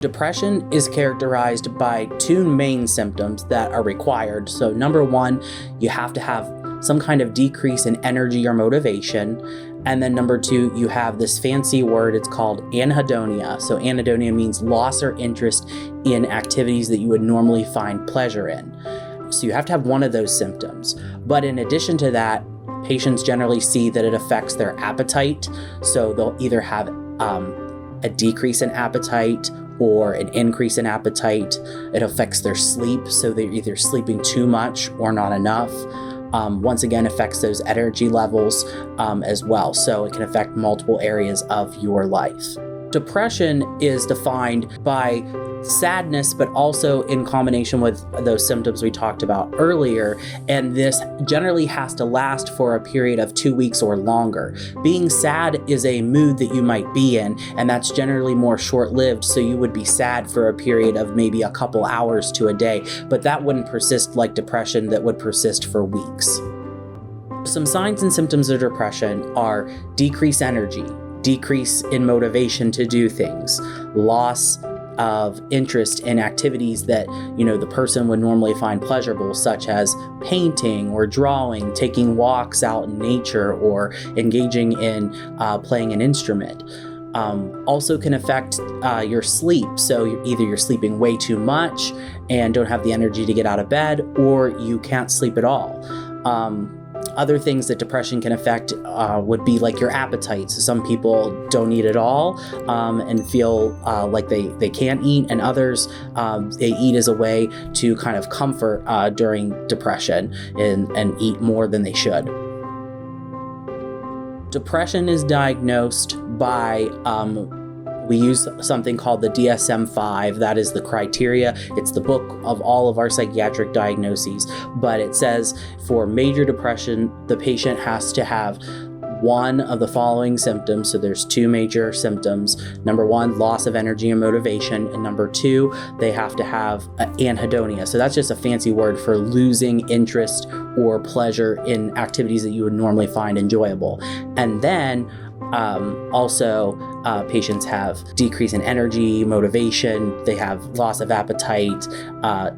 Depression is characterized by two main symptoms that are required. So number one, you have to have some kind of decrease in energy or motivation. And then number two, you have this fancy word, it's called anhedonia. So anhedonia means loss or interest in activities that you would normally find pleasure in. So you have to have one of those symptoms. But in addition to that, patients generally see that it affects their appetite. So they'll either have a decrease in appetite or an increase in appetite. It affects their sleep, so they're either sleeping too much or not enough. Once again, affects those energy levels as well. So it can affect multiple areas of your life. Depression is defined by sadness, but also in combination with those symptoms we talked about earlier. And this generally has to last for a period of 2 weeks or longer. Being sad is a mood that you might be in, and that's generally more short-lived. So you would be sad for a period of maybe a couple hours to a day, but that wouldn't persist like depression that would persist for weeks. Some signs and symptoms of depression are decreased energy, decrease in motivation to do things, loss of interest in activities that, the person would normally find pleasurable, such as painting or drawing, taking walks out in nature, or engaging in playing an instrument. Also can affect your sleep. So either you're sleeping way too much and don't have the energy to get out of bed, or you can't sleep at all. Other things that depression can affect would be like your appetite. So some people don't eat at all and feel like they can't eat, and others they eat as a way to kind of comfort during depression and eat more than they should. Depression is diagnosed by we use something called the DSM-5. That is the criteria. It's the book of all of our psychiatric diagnoses. But it says for major depression, the patient has to have one of the following symptoms. So there's two major symptoms. Number one, loss of energy and motivation. And number two, they have to have anhedonia. So that's just a fancy word for losing interest or pleasure in activities that you would normally find enjoyable. And then also, patients have decrease in energy, motivation, they have loss of appetite,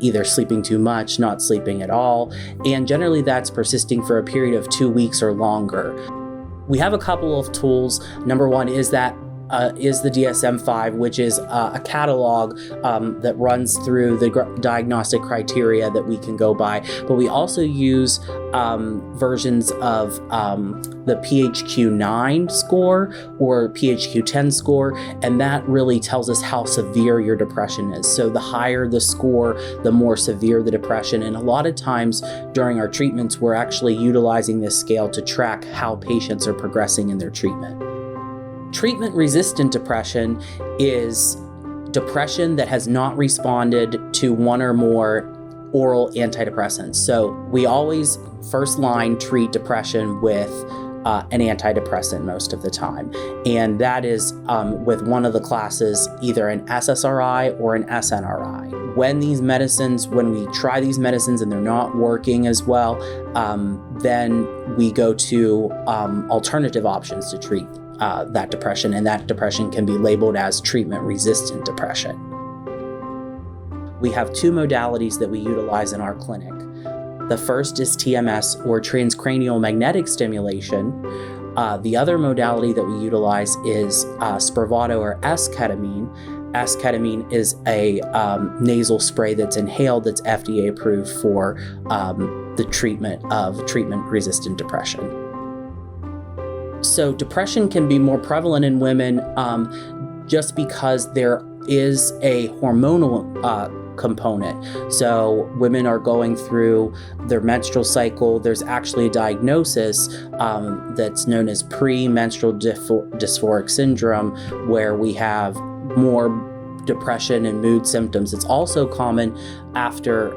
either sleeping too much, not sleeping at all, and generally that's persisting for a period of 2 weeks or longer. We have a couple of tools. Number one is the DSM-5, which is a catalog that runs through the diagnostic criteria that we can go by. But we also use versions of the PHQ-9 score or PHQ-10 score, and that really tells us how severe your depression is. So the higher the score, the more severe the depression. And a lot of times during our treatments, we're actually utilizing this scale to track how patients are progressing in their treatment. Treatment-resistant depression is depression that has not responded to one or more oral antidepressants. So we always first line treat depression with an antidepressant most of the time. And that is with one of the classes, either an SSRI or an SNRI. When we try these medicines and they're not working as well, then we go to alternative options to treat that depression, and that depression can be labeled as treatment-resistant depression. We have two modalities that we utilize in our clinic. The first is TMS, or transcranial magnetic stimulation. The other modality that we utilize is Spravato, or S-ketamine. S-ketamine is a nasal spray that's inhaled that's FDA approved for the treatment of treatment-resistant depression. So depression can be more prevalent in women just because there is a hormonal component. So women are going through their menstrual cycle. There's actually a diagnosis that's known as premenstrual dysphoric syndrome, where we have more depression and mood symptoms. It's also common after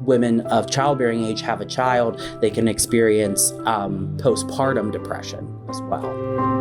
women of childbearing age have a child, they can experience postpartum depression as well.